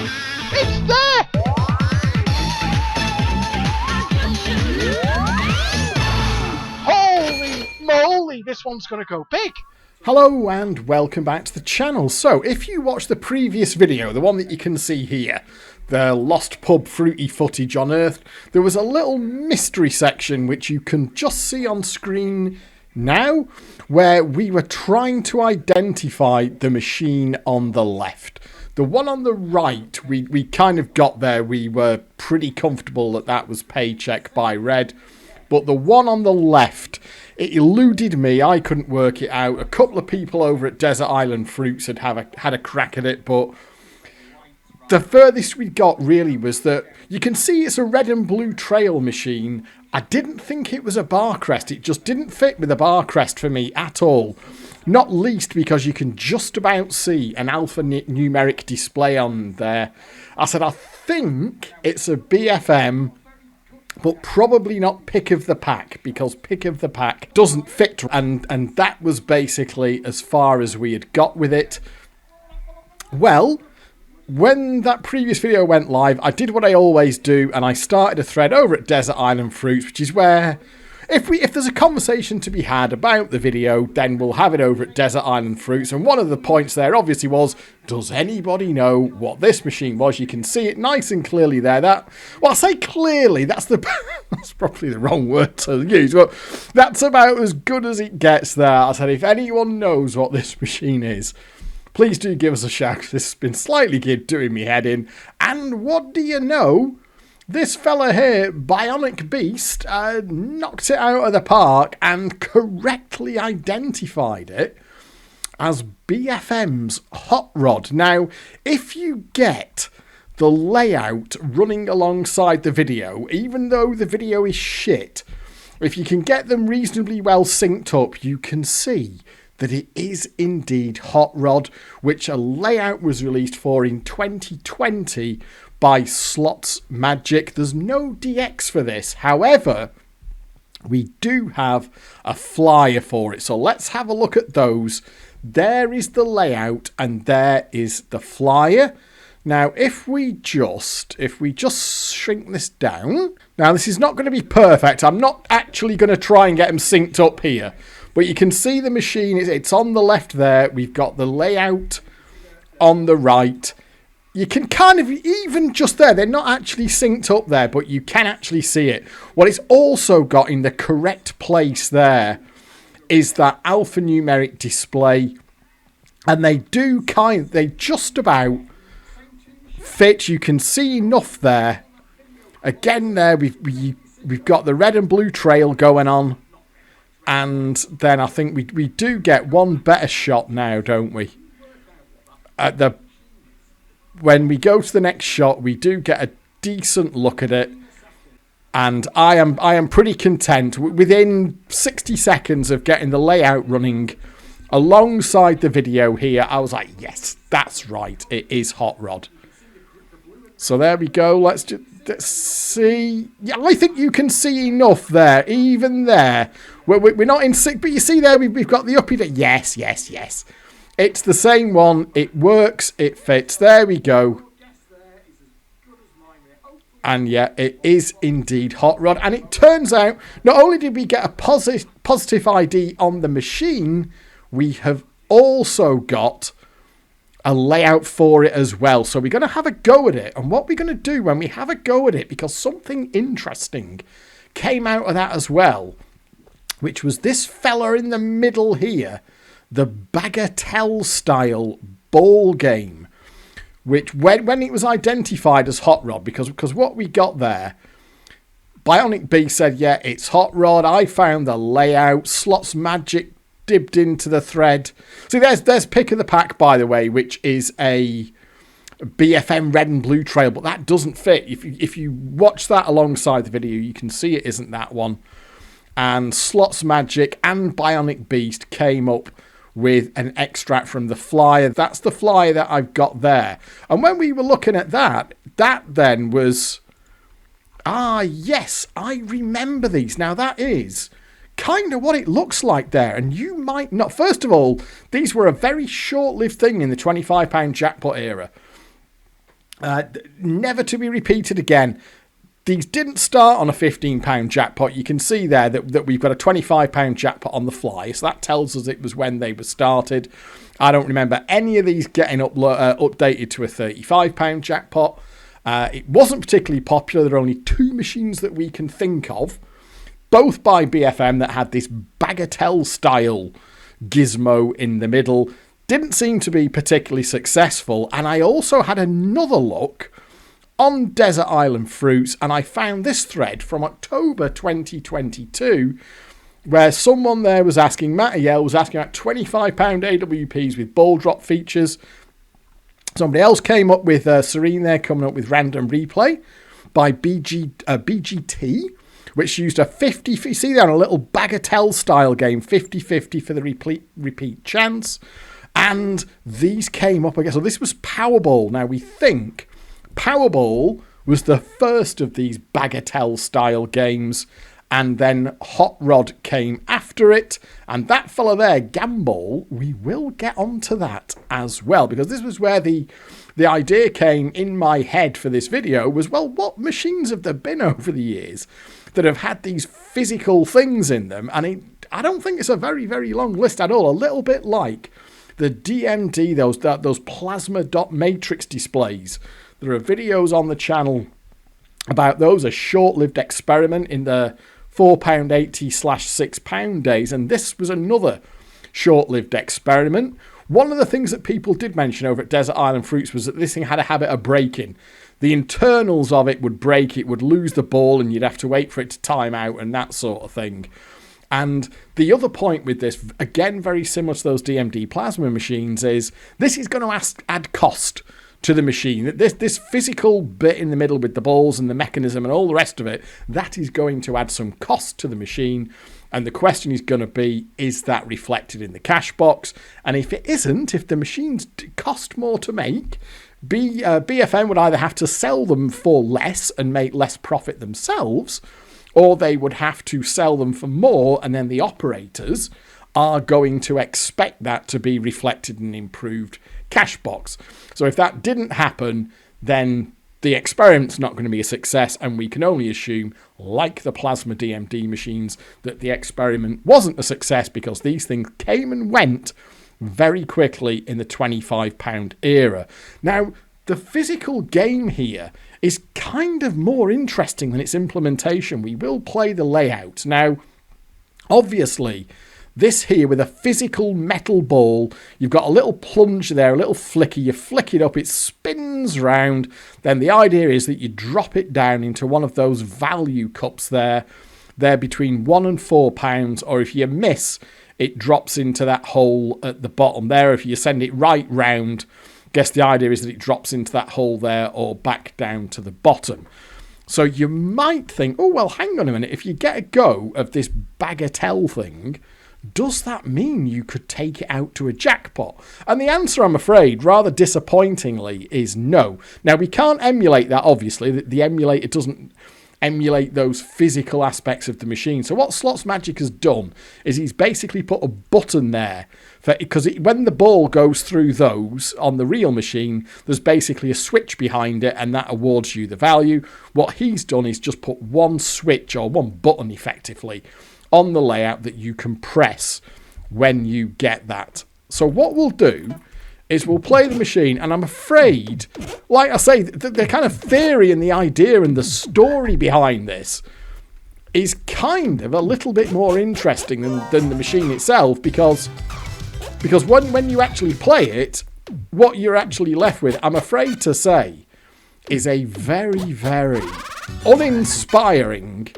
It's there! Holy moly, this one's going to go big. Hello and welcome back to the channel. So if you watched the previous video, the one that you can see here, the Lost Pub Fruity footage on Earth, there was a little mystery section which you can just see on screen now, where we were trying to identify the machine on the left. The one on the right, we kind of got there. We were pretty comfortable that that was Paycheck by Red. But the one on the left, it eluded me. I couldn't work it out. A couple of people over at Desert Island Fruits had a crack at it, but the furthest we got really was that you can see it's a red and blue trail machine. I didn't think it was a Barcrest. It just didn't fit with a Barcrest for me at all. Not least because you can just about see an alphanumeric display on there. I said, I think it's a BFM, but probably not pick of the pack, because pick of the pack doesn't fit. And that was basically as far as we had got with it. Well, when that previous video went live, I did what I always do, and I started a thread over at Desert Island Fruits, which is where if there's a conversation to be had about the video, then we'll have it over at Desert Island Fruits. And one of the points there obviously was, does anybody know what this machine was? You can see it nice and clearly there. Well, I say clearly, that's probably the wrong word to use, but that's about as good as it gets there. I said, if anyone knows what this machine is, please do give us a shout. This has been slightly doing me head in. And what do you know? This fella here, Bionic Beast, knocked it out of the park and correctly identified it as BFM's Hot Rod. Now, if you get the layout running alongside the video, even though the video is shit, if you can get them reasonably well synced up, you can see that it is indeed Hot Rod, which a layout was released for in 2020 by Slots Magic. There's no DX for this. However, we do have a flyer for it. So let's have a look at those. There is the layout and there is the flyer. Now, if we just shrink this down. Now, this is not going to be perfect. I'm not actually going to try and get them synced up here. But you can see the machine, it's on the left there. We've got the layout on the right. You can kind of, even just there, they're not actually synced up there, but you can actually see it. What it's also got in the correct place there is that alphanumeric display. And they just about fit. You can see enough there. Again there, we've got the red and blue trail going on. And then I think we do get one better shot now, don't we? When we go to the next shot, we do get a decent look at it. And I am pretty content. Within 60 seconds of getting the layout running alongside the video here, I was like, yes, that's right. It is Hot Rod. So there we go. Let's see. Yeah, I think you can see enough there. Even there. We're not in sync, but you see there we've got the uppy. Yes. It's the same one. It works. It fits. There we go. And yeah, it is indeed Hot Rod. And it turns out, not only did we get a positive ID on the machine, we have also got a layout for it as well. So we're going to have a go at it. And what we're going to do when we have a go at it, because something interesting came out of that as well, which was this fella in the middle here, the bagatelle style ball game, which when it was identified as Hot Rod, because what we got there, Bionic Beast said, yeah, it's Hot Rod. I found the layout. Slots Magic dibbed into the thread. See, there's pick of the pack, by the way, which is a BFM red and blue trail, but that doesn't fit. If you watch that alongside the video, you can see it isn't that one. And Slots Magic and Bionic Beast came up with an extract from the flyer. That's the flyer that I've got there. And when we were looking at that then was, yes, I remember these. Now that is kind of what it looks like there. And you might not, first of all, these were a very short-lived thing in the £25 jackpot era. Never to be repeated again. These didn't start on a £15 jackpot. You can see there that we've got a £25 jackpot on the fly. So that tells us it was when they were started. I don't remember any of these getting updated to a £35 jackpot. It wasn't particularly popular. There are only 2 machines that we can think of, both by BFM, that had this bagatelle style gizmo in the middle. Didn't seem to be particularly successful. And I also had another look on Desert Island Fruits, and I found this thread from October 2022 where someone there was asking, Matty Yell was asking about £25 AWPs with ball drop features. Somebody else came up with, Serene there, coming up with Random Replay by BGT, which used a 50, you see there on a little bagatelle style game, 50-50 for the repeat chance. And these came up again. So this was Powerball. Now we think Powerball was the first of these bagatelle style games, and then Hot Rod came after it, and that fella there, Gamball, we will get onto that as well, because this was where the idea came in my head for this video was, well, what machines have there been over the years that have had these physical things in them? And I don't think it's a very, very long list at all. A little bit like the DMD, those plasma dot matrix displays. There are videos on the channel about those, a short-lived experiment in the £4.80/£6 days, and this was another short-lived experiment. One of the things that people did mention over at Desert Island Fruits was that this thing had a habit of breaking. The internals of it would break, it would lose the ball, and you'd have to wait for it to time out and that sort of thing. And the other point with this, again, very similar to those DMD plasma machines, is this is going to add cost to the machine. This physical bit in the middle with the balls and the mechanism and all the rest of it, that is going to add some cost to the machine. And the question is going to be, is that reflected in the cash box? And if it isn't, if the machines cost more to make, BFM would either have to sell them for less and make less profit themselves, or they would have to sell them for more, and then the operators are going to expect that to be reflected in improved cash box. So if that didn't happen, then the experiment's not going to be a success, and we can only assume, like the plasma DMD machines, that the experiment wasn't a success because these things came and went very quickly in the £25 era. Now, the physical game here is kind of more interesting than its implementation. We will play the layout. Now, obviously, this here with a physical metal ball, you've got a little plunge there, a little flicker, you flick it up, it spins round. Then the idea is that you drop it down into one of those value cups there. They're between £1 and £4, or if you miss, it drops into that hole at the bottom there. If you send it right round, guess the idea is that it drops into that hole there or back down to the bottom. So you might think, oh, well, hang on a minute. If you get a go of this bagatelle thing, does that mean you could take it out to a jackpot? And the answer, I'm afraid, rather disappointingly, is no. Now, we can't emulate that, obviously. The emulator doesn't emulate those physical aspects of the machine. So what Slots Magic has done is he's basically put a button there, because when the ball goes through those on the real machine, there's basically a switch behind it, and that awards you the value. What he's done is just put one switch, or one button effectively, on the layout that you can press when you get that. So what we'll do is we'll play the machine, and I'm afraid, like I say, the kind of theory and the idea and the story behind this is kind of a little bit more interesting than the machine itself, because when you actually play it, what you're actually left with, I'm afraid to say, is a very, very uninspiring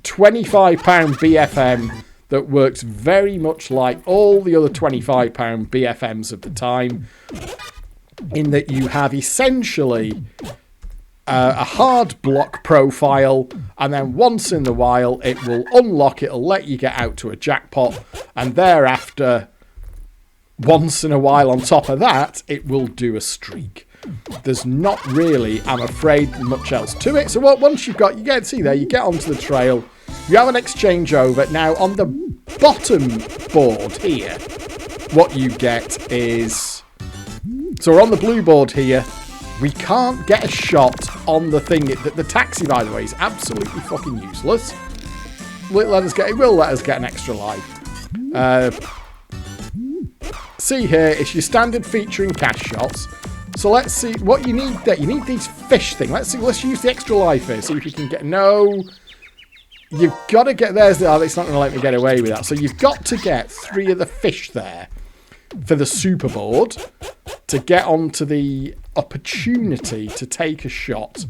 £25 BFM that works very much like all the other £25 BFMs of the time, in that you have essentially a hard block profile, and then once in a while it will unlock, it'll let you get out to a jackpot, and thereafter, once in a while on top of that, it will do a streak. There's not really, I'm afraid, much else to it. So once you get onto the trail, you have an exchange over. Now, on the bottom board here, what you get is, so we're on the blue board here, we can't get a shot on the thing. The taxi, by the way, is absolutely fucking useless. It will let us get an extra life. See here, it's your standard featuring cash shots. So let's see what you need there. You need these fish thing. Let's use the extra life here. See if you can get... No. You've got to get... It's not going to let me get away with that. So you've got to get 3 of the fish there for the super board to get onto the opportunity to take a shot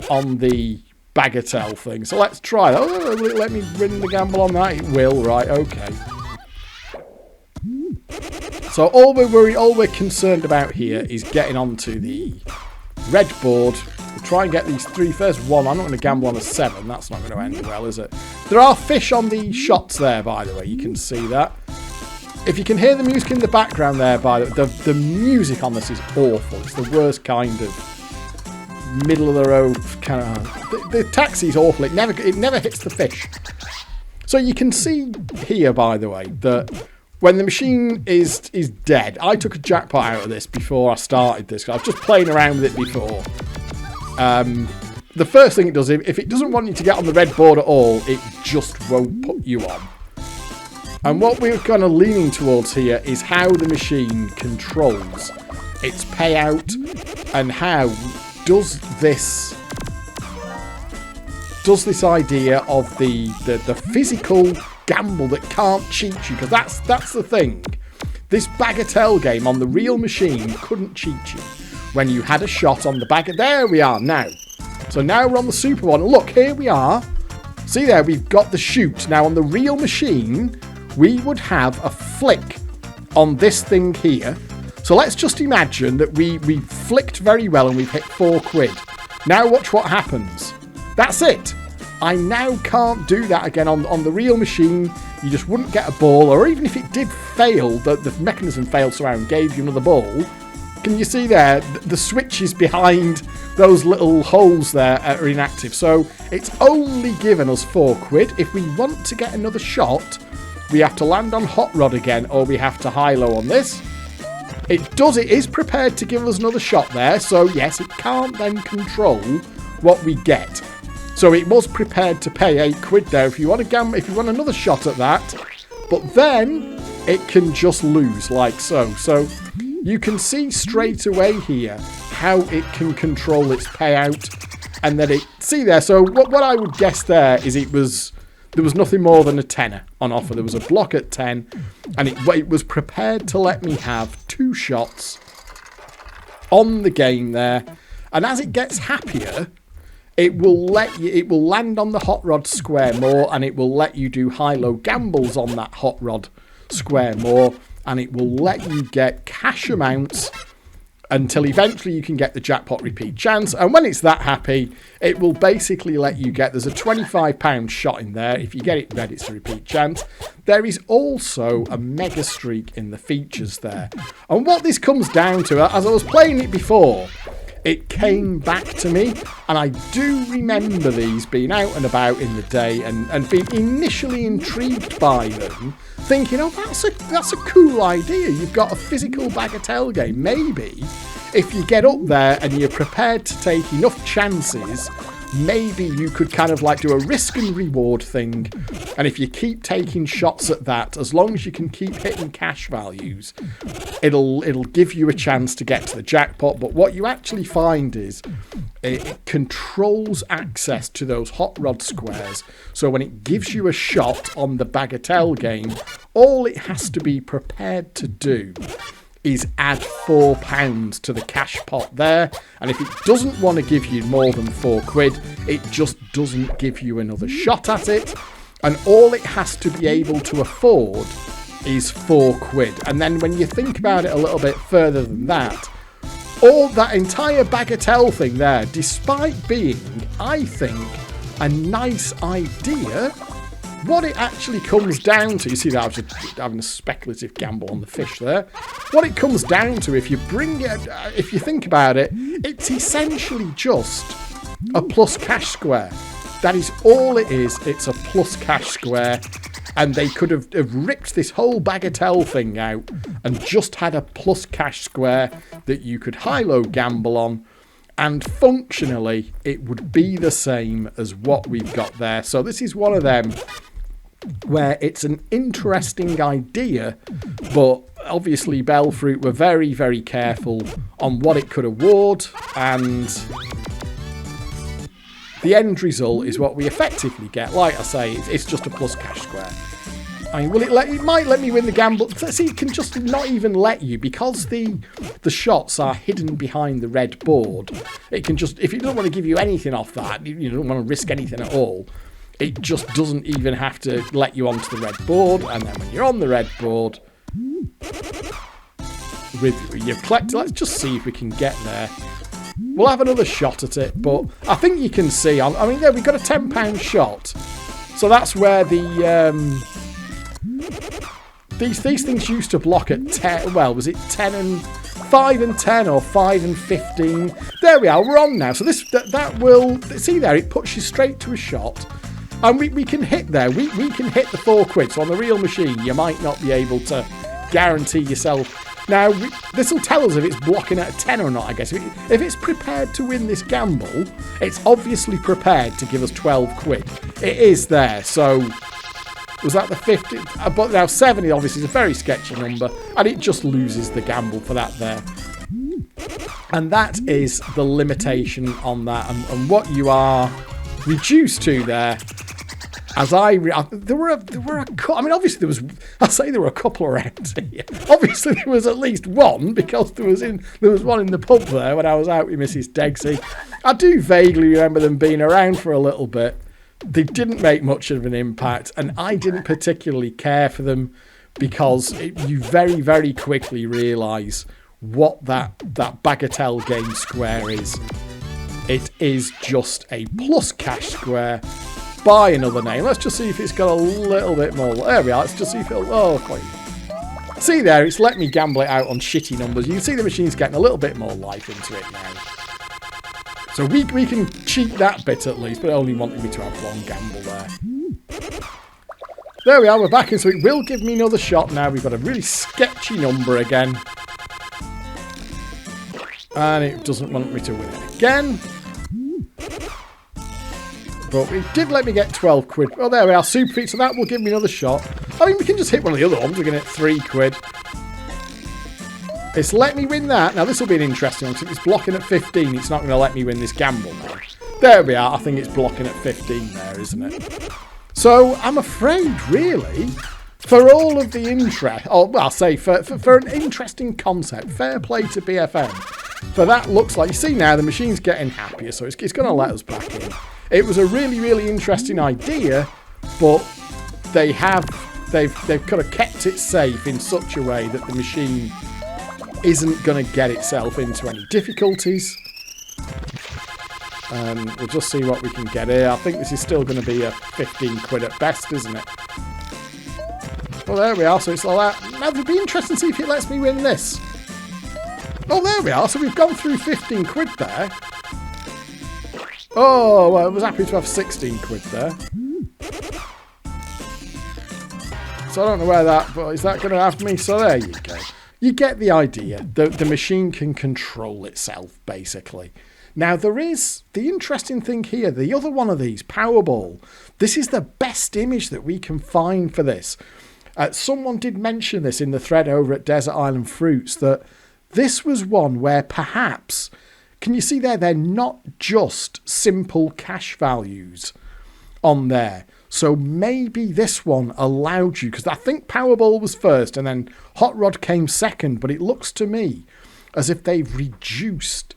on the bagatelle thing. So let's try that. Oh, let me win the gamble on that. It will, right? Okay. So all we're concerned about here is getting onto the red board. We'll try and get these 3 first. I'm not going to gamble on a 7. That's not going to end well, is it? There are fish on the shots there, by the way. You can see that. If you can hear the music in the background there, by the music on this is awful. It's the worst kind of middle of the road kind of. The taxi's awful. It never hits the fish. So you can see here, by the way, that when the machine is dead, I took a jackpot out of this before I started this. I was just playing around with it before. The first thing it does, if it doesn't want you to get on the red board at all, it just won't put you on. And what we're kind of leaning towards here is how the machine controls its payout and how does this idea of the physical gamble that can't cheat you, because that's the thing. This bagatelle game on the real machine couldn't cheat you when you had a shot on the there we are now. So now we're on the super one. Look, here we are. See there, we've got the shoot. Now on the real machine, we would have a flick on this thing here. So let's just imagine that we flicked very well and we've hit 4 quid. Now watch what happens. That's it. I now can't do that again on the real machine. You just wouldn't get a ball, or even if it did fail, the mechanism failed somehow and gave you another ball. Can you see there? The switches behind those little holes there are inactive. So it's only given us 4 quid. If we want to get another shot, we have to land on Hot Rod again, or we have to high-low on this. It is prepared to give us another shot there. So yes, it can't then control what we get. So it was prepared to pay 8 quid there if you want to gamble, if you want another shot at that. But then it can just lose like so. So you can see straight away here how it can control its payout, and that see there. So what I would guess there is there was nothing more than a tenner on offer. There was a block at 10, and it was prepared to let me have 2 shots on the game there. And as it gets happier, it will land on the hot rod square more, and it will let you do high-low gambles on that hot rod square more, and it will let you get cash amounts until eventually you can get the jackpot repeat chance. And when it's that happy, it will basically let you get, there's a £25 shot in there. If you get it red, it's a repeat chance. There is also a mega streak in the features there. And what this comes down to, as I was playing it before, it came back to me, and I do remember these being out and about in the day and being initially intrigued by them, thinking, oh, that's a cool idea. You've got a physical bagatelle game. Maybe if you get up there and you're prepared to take enough chances, maybe you could kind of like do a risk and reward thing. And if you keep taking shots at that, as long as you can keep hitting cash values, it'll give you a chance to get to the jackpot. But what you actually find is it controls access to those hot rod squares. So when it gives you a shot on the bagatelle game, all it has to be prepared to do is add £4 to the cash pot there, and if it doesn't want to give you more than 4 quid, it just doesn't give you another shot at it, and all it has to be able to afford is 4 quid. And then when you think about it a little bit further than that, all that entire bagatelle thing there, despite being, I think, a nice idea, what it actually comes down to, you see that I was just having a speculative gamble on the fish there. What it comes down to, if you think about it, it's essentially just a plus cash square. That is all it is. It's a plus cash square. And they could have ripped this whole bagatelle thing out and just had a plus cash square that you could high-low gamble on. And functionally, it would be the same as what we've got there. So this is one of them where it's an interesting idea, but obviously Bellfruit were very, very careful on what it could award, and the end result is what we effectively get. Like I say, it's just a plus cash square. I mean, it might let me win the gamble. See, it can just not even let you, because the shots are hidden behind the red board. It can just, if it doesn't want to give you anything off that, you don't want to risk anything at all, it just doesn't even have to let you onto the red board. And then when you're on the red board, you've collected, let's just see if we can get there. We'll have another shot at it, but I think you can see, I mean, there we've got a £10 shot. So that's where these things used to block at 10, well, was it 10 and 5 and 10 or 5 and 15? There we are, we're on now. So that will, see there, it puts you straight to a shot. And we can hit there, we can hit the £4. So on the real machine, you might not be able to guarantee yourself. Now, this will tell us if it's blocking at a 10 or not, I guess. If it's prepared to win this gamble, it's obviously prepared to give us £12. It is there, so was that the 50? But now 70 obviously is a very sketchy number, and it just loses the gamble for that there. And that is the limitation on that, and what you are reduced to there. As there were a couple, I mean, obviously there was, I'll say there were a couple around here. Obviously there was at least one, because there was one in the pub there when I was out with Mrs. Degsy. I do vaguely remember them being around for a little bit. They didn't make much of an impact, and I didn't particularly care for them, because you very, very quickly realise what that bagatelle game square is. It is just a plus cash square by another name. Let's just see if it's got a little bit more. There we are. Let's just see if it'll... Oh, quite. See there, it's let me gamble it out on shitty numbers. You can see the machine's getting a little bit more life into it now. So we can cheat that bit at least, but it only wanted me to have one gamble there. There we are, we're back in, so it will give me another shot now. We've got a really sketchy number again. And it doesn't want me to win it again. But it did let me get £12. Oh, there we are, super feet, so that will give me another shot. I mean, we can just hit one of the other ones. We're going to hit £3. It's let me win that. Now, this will be an interesting one, because if it's blocking at 15, it's not going to let me win this gamble now. There we are. I think it's blocking at 15 there, isn't it? So, I'm afraid, really, for all of the interest, or well, I'll say for an interesting concept, fair play to BFM. For that looks like, you see now, the machine's getting happier, so it's going to let us back in. It was a really, really interesting idea, but they've kind of kept it safe in such a way that the machine isn't going to get itself into any difficulties. We'll just see what we can get here. I think this is still going to be a £15 at best, isn't it? Well, there we are. So it's like that. Now, it'd be interesting to see if it lets me win this. Oh, there we are. So we've gone through £15 there. Oh, well, I was happy to have £16 there. So I don't know where that, but is that going to have me? So there you go. You get the idea. The machine can control itself, basically. Now, there is the interesting thing here. The other one of these, Powerball. This is the best image that we can find for this. Someone did mention this in the thread over at Desert Island Fruits, that this was one where perhaps... Can you see there? They're not just simple cash values on there. So maybe this one allowed you, because I think Powerball was first and then Hot Rod came second, but it looks to me as if they've reduced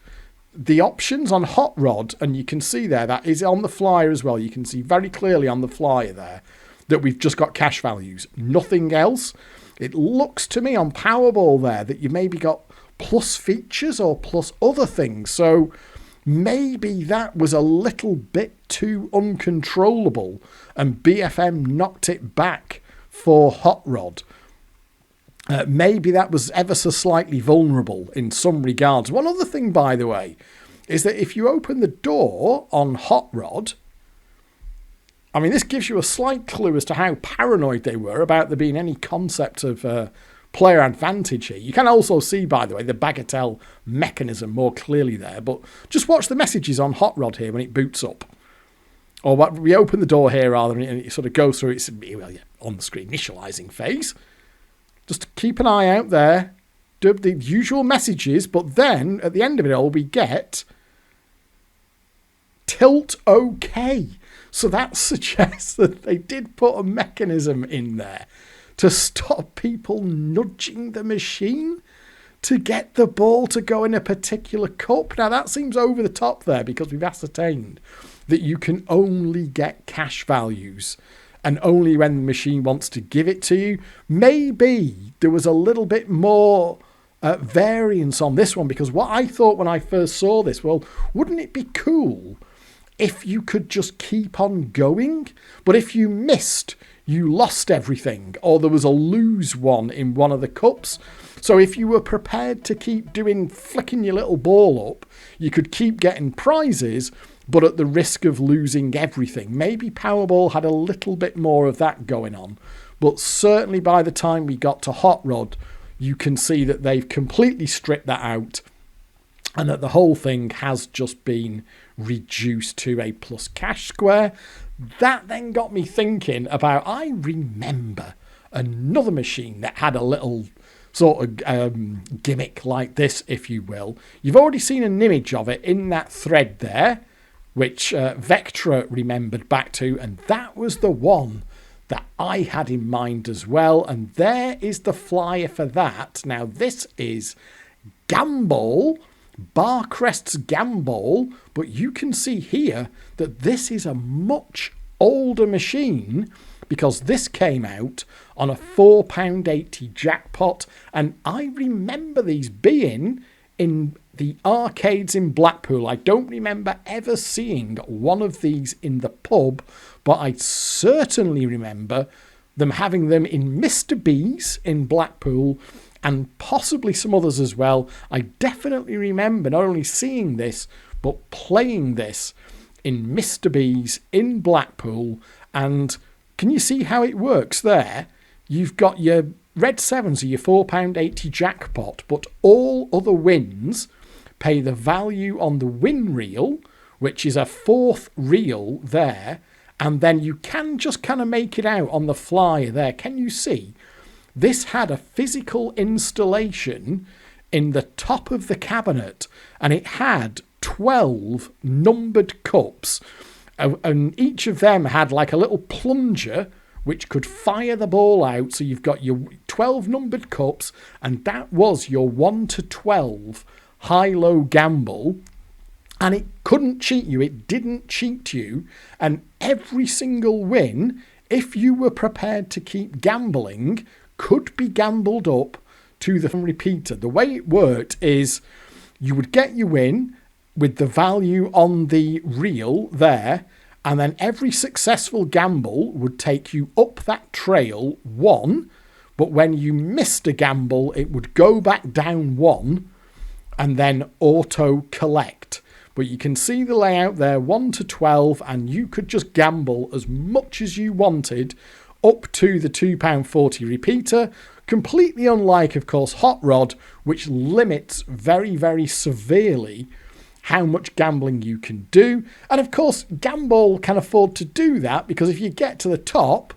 the options on Hot Rod, and you can see there, that is on the flyer as well. You can see very clearly on the flyer there that we've just got cash values, nothing else. It looks to me on Powerball there that you maybe got plus features or plus other things. So maybe that was a little bit too uncontrollable and BFM knocked it back for Hot Rod. Maybe that was ever so slightly vulnerable in some regards. One other thing, by the way, is that if you open the door on Hot Rod, I mean, this gives you a slight clue as to how paranoid they were about there being any concept of player advantage here. You can also see, by the way, the bagatelle mechanism more clearly there, but just watch the messages on Hot Rod here when it boots up. Or what we open the door here rather, and it sort of goes through its on the screen initializing phase. Just keep an eye out there. Do the usual messages, but then at the end of it all, we get tilt OK. So that suggests that they did put a mechanism in there to stop people nudging the machine to get the ball to go in a particular cup. Now that seems over the top there, because we've ascertained that you can only get cash values and only when the machine wants to give it to you. Maybe there was a little bit more variance on this one, because what I thought when I first saw this, well, wouldn't it be cool if you could just keep on going? But if you missed, you lost everything, or there was a lose one in one of the cups. So if you were prepared to keep flicking your little ball up, you could keep getting prizes, but at the risk of losing everything. Maybe Powerball had a little bit more of that going on, but certainly by the time we got to Hot Rod, you can see that they've completely stripped that out, and that the whole thing has just been reduced to a plus cash square. That then got me thinking about, I remember another machine that had a little sort of gimmick like this, if you will. You've already seen an image of it in that thread there, which Vectra remembered back to, and that was the one that I had in mind as well. And there is the flyer for that. Now this is Gamball, Barcrest's Gamball, but you can see here that this is a much older machine, because this came out on a £4.80 jackpot, and I remember these being in the arcades in Blackpool. I don't remember ever seeing one of these in the pub, but I certainly remember them having them in Mr. B's in Blackpool, and possibly some others as well. I definitely remember not only seeing this, but playing this in Mr. B's in Blackpool. And can you see how it works there? You've got your red sevens are your £4.80 jackpot, but all other wins pay the value on the win reel, which is a fourth reel there. And then you can just kind of make it out on the flyer there. Can you see? This had a physical installation in the top of the cabinet, and it had 12 numbered cups, and each of them had like a little plunger which could fire the ball out. So you've got your 12 numbered cups, and that was your 1 to 12 high-low gamble. And it couldn't cheat you. It didn't cheat you. And every single win, if you were prepared to keep gambling, could be gambled up to the repeater. The way it worked is you would get your win with the value on the reel there, and then every successful gamble would take you up that trail 1, but when you missed a gamble, it would go back down 1 and then auto collect. But you can see the layout there, 1 to 12, and you could just gamble as much as you wanted up to the £2.40 repeater, completely unlike, of course, Hot Rod, which limits very, very severely how much gambling you can do. And of course, Gamball can afford to do that, because if you get to the top,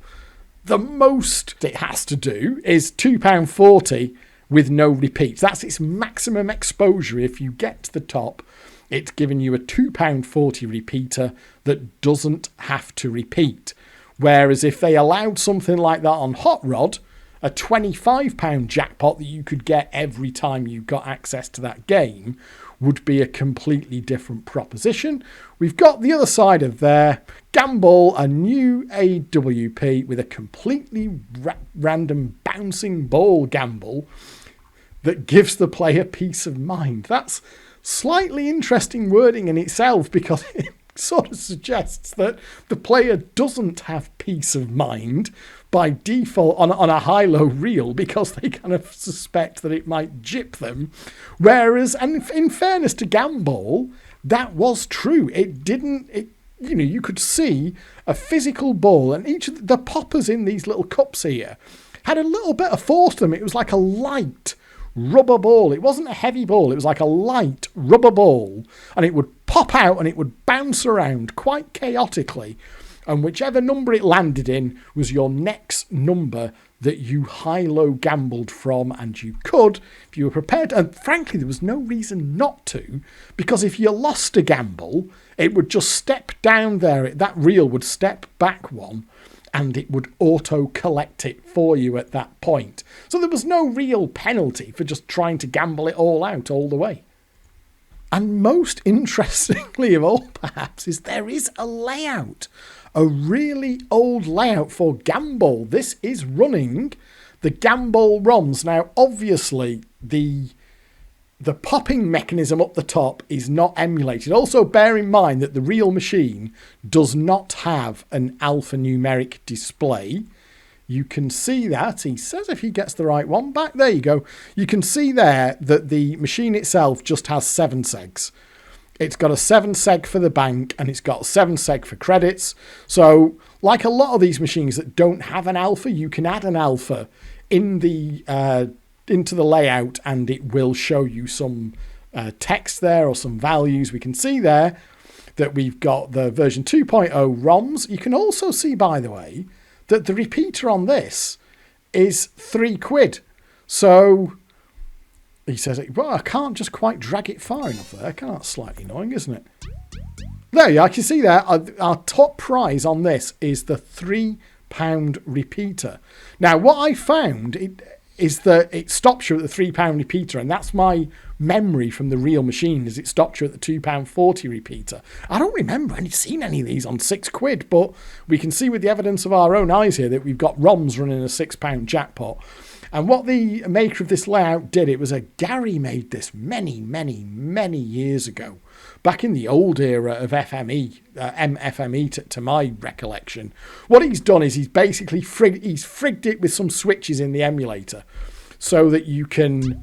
the most it has to do is £2.40 with no repeats. That's its maximum exposure. If you get to the top, it's giving you a £2.40 repeater that doesn't have to repeat. Whereas if they allowed something like that on Hot Rod, a £25 jackpot that you could get every time you got access to that game would be a completely different proposition. We've got the other side of there, Gamball, a new AWP with a completely random bouncing ball gamble that gives the player peace of mind. That's slightly interesting wording in itself, because it sort of suggests that the player doesn't have peace of mind by default on a high-low reel, because they kind of suspect that it might jip them. Whereas, and in fairness to Gamball, that was true. It didn't, you could see a physical ball, and each of the poppers in these little cups here had a little bit of force to them. It was like a light rubber ball. It wasn't a heavy ball. It was like a light rubber ball, and it would pop out and it would bounce around quite chaotically. And whichever number it landed in was your next number that you high-low gambled from, and you could, if you were prepared, and frankly there was no reason not to, because if you lost a gamble, it would just step down there, that reel would step back one, and it would auto-collect it for you at that point. So there was no real penalty for just trying to gamble it all out all the way. And most interestingly of all, perhaps, is there is a layout. A really old layout for Gamball. This is running the Gamball ROMs. Now, obviously, the popping mechanism up the top is not emulated. Also, bear in mind that the real machine does not have an alphanumeric display. You can see that. He says if he gets the right one back. There you go. You can see there that the machine itself just has 7 segs. It's got a 7 seg for the bank, and it's got 7 seg for credits. So, like a lot of these machines that don't have an alpha, you can add an alpha in the into the layout, and it will show you some text there or some values. We can see there that we've got the version 2.0 ROMs. You can also see, by the way, that the repeater on this is £3. So he says, well, I can't just quite drag it far enough there. That's slightly annoying, isn't it? There you are. You can see there, our top prize on this is the £3 repeater. Now, what I found is that it stops you at the £3 repeater, and that's my memory from the real machine, is it stopped you at the £2.40 repeater. I don't remember seen any of these on £6, but we can see with the evidence of our own eyes here that we've got ROMs running a £6 jackpot. And what the maker of this layout did, it was Gary made this many, many, many years ago, back in the old era of FME, MFME to my recollection. What he's done is he's basically frigged it with some switches in the emulator so that you can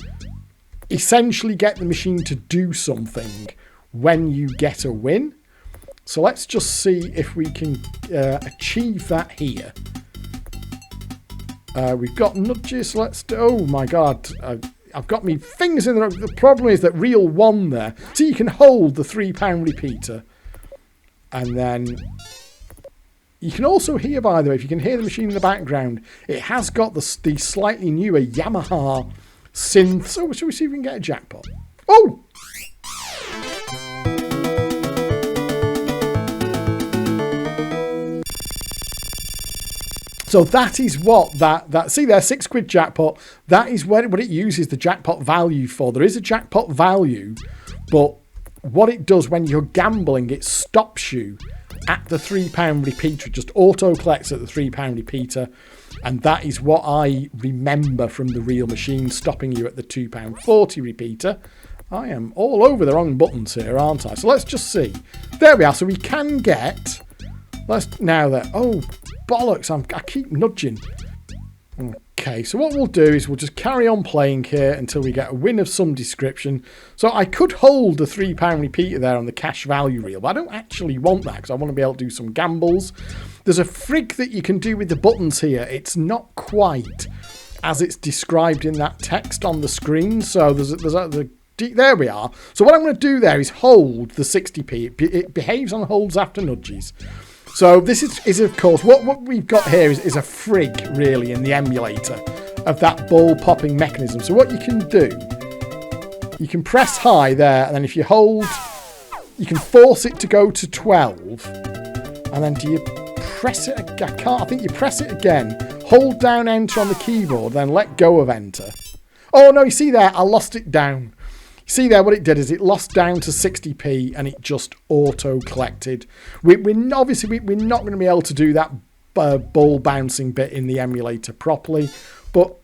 essentially get the machine to do something when you get a win. So let's just see if we can achieve that here. We've got nudges. Oh my god, I've got me fingers in the problem is that reel 1 there. So you can hold the £3 repeater, and then you can also hear, by the way, if you can hear the machine in the background, it has got the slightly newer Yamaha synth. So shall we see if we can get a jackpot? Oh! So that is what that see there, £6 jackpot. That is what it uses the jackpot value for. There is a jackpot value, but what it does when you're gambling, it stops you at the £3 repeater. It just auto collects at the £3 repeater, and that is what I remember from the real machine, stopping you at the £2.40 repeater. I am all over the wrong buttons here, aren't I? So let's just see. There we are. So we can get. Oh, bollocks, I keep nudging. Okay, so what we'll do is we'll just carry on playing here until we get a win of some description. So I could hold the £3 repeater there on the cash value reel, but I don't actually want that because I want to be able to do some gambles. There's a frig that you can do with the buttons here. It's not quite as it's described in that text on the screen. So there we are. So what I'm going to do there is hold the 60p. It behaves on holds after nudges. So this is of course, what we've got here is a frig, really, in the emulator of that ball popping mechanism. So what you can do, you can press high there, and then if you hold, you can force it to go to 12. And then do you press it again? I think you press it again, hold down enter on the keyboard, then let go of enter. Oh no, you see there, I lost it down. See there, what it did is it lost down to 60p and it just auto-collected. We're not going to be able to do that ball bouncing bit in the emulator properly, but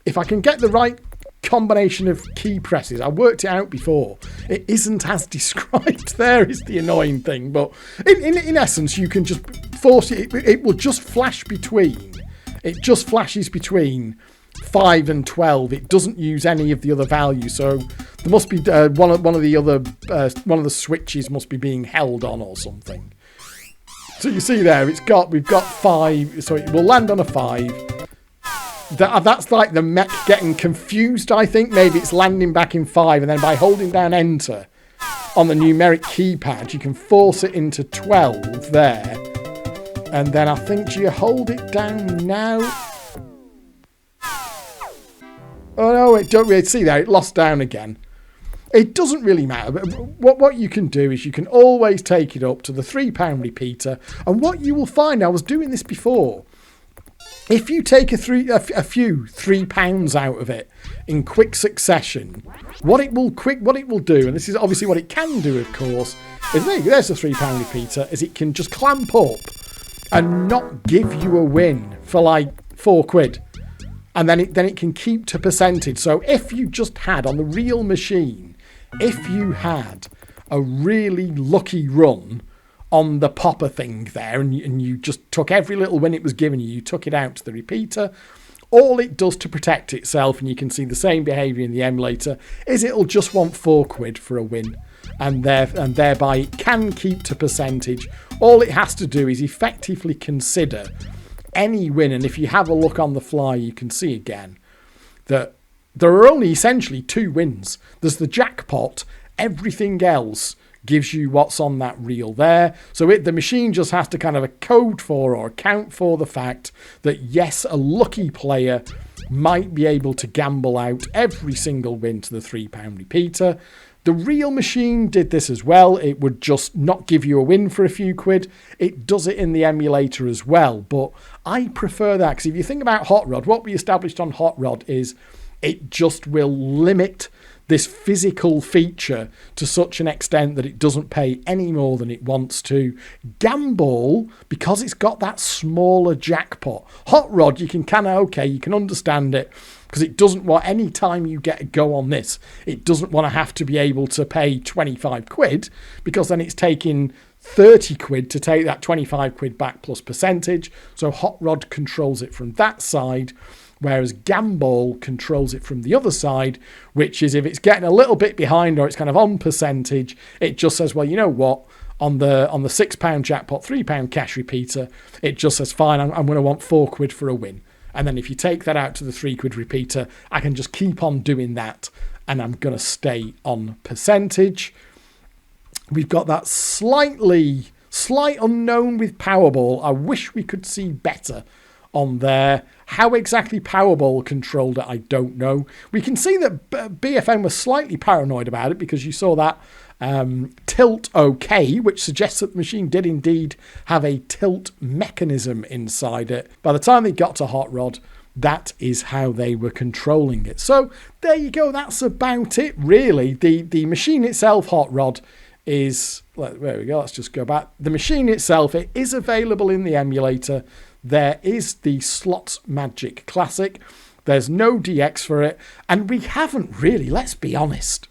if I can get the right combination of key presses, I worked it out before, it isn't as described there is the annoying thing, but in essence you can just force it, it will just flash between, it just flashes between 5 and 12. It doesn't use any of the other values, so there must be one of the switches must be being held on or something. So you see there, we've got 5, so it will land on a 5. That's like the mech getting confused, I think. Maybe it's landing back in 5, and then by holding down enter on the numeric keypad, you can force it into 12 there. And then I think, do you hold it down now? Oh no, it don't really see there. It lost down again. It doesn't really matter. But what you can do is you can always take it up to the £3 repeater. And what you will find, I was doing this before, if you take a few £3 out of it in quick succession, what it will do, and this is obviously what it can do, of course, is there's the £3 repeater, is it can just clamp up and not give you a win for like £4. And then it can keep to percentage. So if you just had on the real machine, if you had a really lucky run on the popper thing there, and you just took every little win it was giving you took it out to the repeater, all it does to protect itself, and you can see the same behaviour in the emulator, is it'll just want £4 for a win. And thereby it can keep to percentage. All it has to do is effectively consider any win, and if you have a look on the fly, you can see again that there are only essentially 2 wins. There's the jackpot, everything else gives you what's on that reel there. So the machine just has to kind of code for or account for the fact that yes, a lucky player might be able to gamble out every single win to the £3 repeater. The real machine did this as well. It would just not give you a win for a few quid. It does it in the emulator as well. But I prefer that, because if you think about Hot Rod, what we established on Hot Rod is it just will limit this physical feature to such an extent that it doesn't pay any more than it wants to. Gamball, because it's got that smaller jackpot. Hot Rod, you can you can understand it, because it doesn't want, any time you get a go on this, it doesn't want to have to be able to pay £25, because then it's taking £30 to take that £25 back plus percentage. So Hot Rod controls it from that side, whereas Gamball controls it from the other side, which is if it's getting a little bit behind or it's kind of on percentage, it just says, well, you know what, on the £6 jackpot, £3 cash repeater, it just says, fine, I'm going to want £4 for a win. And then if you take that out to the £3 repeater, I can just keep on doing that, and I'm going to stay on percentage. We've got that slight unknown with Powerball. I wish we could see better on there. How exactly Powerball controlled it, I don't know. We can see that BFM was slightly paranoid about it, because you saw that tilt OK, which suggests that the machine did indeed have a tilt mechanism inside it. By the time they got to Hot Rod, that is how they were controlling it. So there you go. That's about it, really. The machine itself, Hot Rod, is... There we go. Let's just go back. The machine itself, it is available in the emulator. There is the Slots Magic Classic. There's no DX for it. And we haven't really, let's be honest,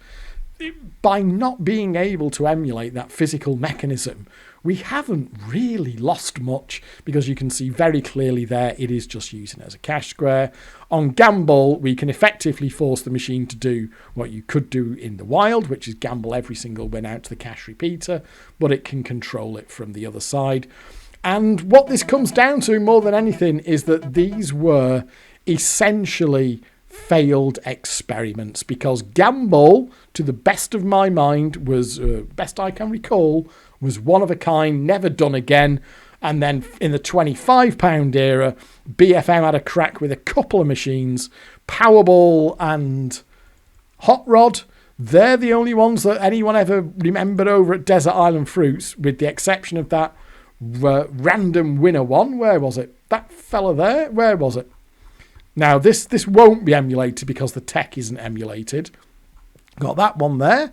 by not being able to emulate that physical mechanism, we haven't really lost much, because you can see very clearly there it is just using it as a cash square. On Gamball, we can effectively force the machine to do what you could do in the wild, which is gamble every single win out to the cash repeater, but it can control it from the other side. And what this comes down to more than anything is that these were essentially failed experiments, because Gamball, to the best of my mind, was, best I can recall, was one of a kind, never done again. And then in the £25 era, BFM had a crack with a couple of machines. Powerball and Hot Rod, they're the only ones that anyone ever remembered over at Desert Island Fruits, with the exception of that random winner one. Where was it? That fella there? Where was it? Now, this won't be emulated because the tech isn't emulated. Got that one there,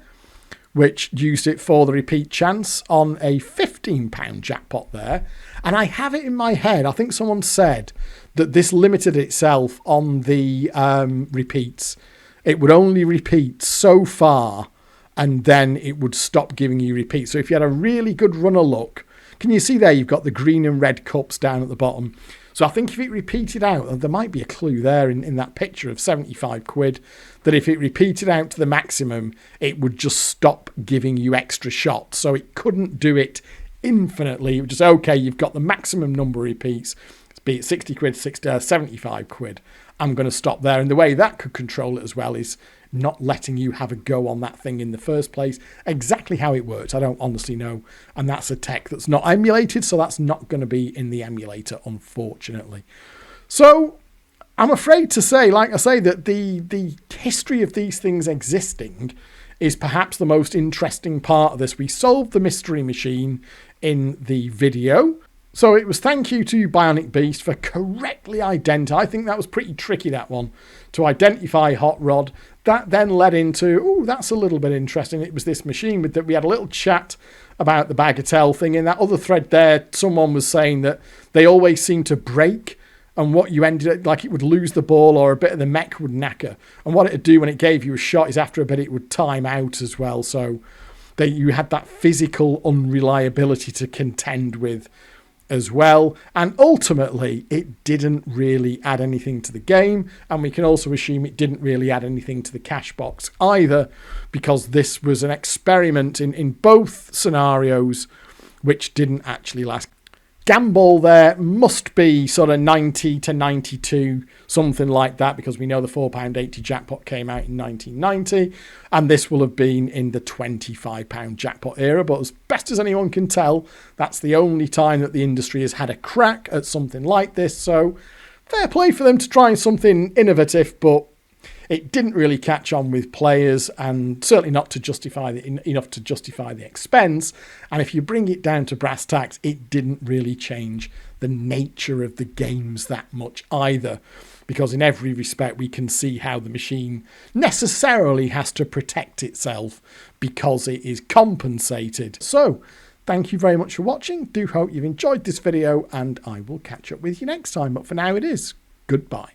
which used it for the repeat chance on a £15 jackpot there. And I have it in my head, I think someone said that this limited itself on the repeats. It would only repeat so far, and then it would stop giving you repeats. So if you had a really good run of luck, can you see there you've got the green and red cups down at the bottom? So I think if it repeated out, there might be a clue there in that picture of £75, that if it repeated out to the maximum, it would just stop giving you extra shots. So it couldn't do it infinitely. It would just, okay, you've got the maximum number of repeats. It's be it 60 quid, 75 quid. I'm going to stop there. And the way that could control it as well is not letting you have a go on that thing in the first place. Exactly how it works, I don't honestly know. And that's a tech that's not emulated, so that's not going to be in the emulator, unfortunately. So I'm afraid to say, like I say, that the history of these things existing is perhaps the most interesting part of this. We solved the mystery machine in the video. So it was thank you to Bionic Beast for correctly identifying. I think that was pretty tricky, that one, to identify Hot Rod. That then led into, oh, that's a little bit interesting. It was this machine with that we had a little chat about the bagatelle thing. In that other thread there, someone was saying that they always seem to break, and what you ended up, like it would lose the ball or a bit of the mech would knacker. And what it would do when it gave you a shot is after a bit it would time out as well. So you had that physical unreliability to contend with as well. And ultimately, it didn't really add anything to the game. And we can also assume it didn't really add anything to the cash box either, because this was an experiment in both scenarios, which didn't actually last. Gamball there must be sort of 90 to 92, something like that, because we know the £4.80 jackpot came out in 1990, and this will have been in the £25 jackpot era. But as best as anyone can tell, that's the only time that the industry has had a crack at something like this. So fair play for them to try something innovative, but it didn't really catch on with players, and certainly not to justify enough to justify the expense. And if you bring it down to brass tacks, it didn't really change the nature of the games that much either, because in every respect we can see how the machine necessarily has to protect itself because it is compensated. So thank you very much for watching. Do hope you've enjoyed this video, and I will catch up with you next time. But for now, it is goodbye.